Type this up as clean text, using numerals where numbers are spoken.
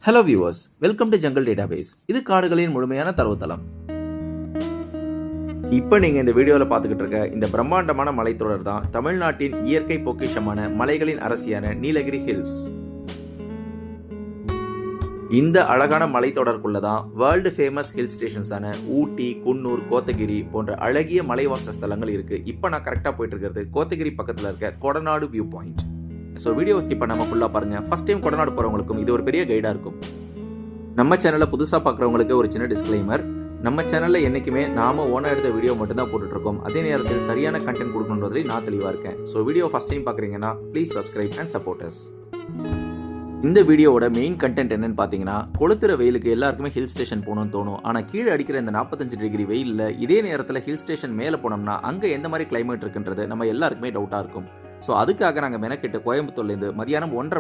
Hello viewers, welcome to jungle database. இது காடுகளின் முழுமையான தரவுத்தளம். இப்போ நீங்கள் இந்த வீடியோவில் பார்த்துக்கிட்டு இருக்க இந்த பிரம்மாண்டமான மலைத்தொடர் தான் தமிழ்நாட்டின் இயற்கை பொக்கிஷமான மலைகளின் அரசியான நீலகிரி ஹில்ஸ். இந்த அழகான மலைத்தொடருக்குள்ள தான் வேர்ல்டு ஃபேமஸ் ஹில் ஸ்டேஷன்ஸான ஊட்டி, குன்னூர், கோத்தகிரி போன்ற அழகிய மலைவாச ஸ்தலங்கள் இருக்கு. இப்போ நான் கரெக்டாக போயிட்டு இருக்கிறது கோத்தகிரி பக்கத்தில் இருக்க கொடநாடு வியூ பாயிண்ட். ஸோ வீடியோவை ஸ்கிப் பண்ணாமல் ஃபுல்லாக பாருங்கள். ஃபர்ஸ்ட் டைம் கொடநாடு போகிறவங்களுக்கும் இது ஒரு பெரிய கைடாக இருக்கும். நம்ம சேனலில் புதுசாக பார்க்குறவங்களுக்கு ஒரு சின்ன டிஸ்க்ளைமர். நம்ம சேனலில் என்றைக்குமே நாம ஓனாக எடுத்த வீடியோ மட்டும்தான் போட்டுட்ருக்கோம். அதே நேரத்தில் சரியான கண்டென்ட் கொடுக்கணுன்றதுல நான் தெளிவாக இருக்கேன். ஸோ வீடியோ ஃபஸ்ட் டைம் பார்க்குறீங்கன்னா please subscribe and support us. இந்த வீடியோவோட மெயின் கண்டென்ட் என்னன்னு பார்த்தீங்கன்னா, கொளுத்துற வெயிலுக்கு எல்லாருக்குமே ஹில் ஸ்டேஷன் போகணும்னு தோணும். ஆனால் கீழே அடிக்கிற இந்த 45 டிகிரி வெயிலில் இதே நேரத்தில் ஹில் ஸ்டேஷன் மேலே போனோம்னா அங்கே எந்த மாதிரி கிளைமேட் இருக்குன்றது நம்ம எல்லாருக்குமே டவுட்டாக இருக்கும். ஸோ அதுக்காக நாங்கள் மெனக்கெட்டு கோயம்புத்தூர்லேருந்து மதியானம் 1:30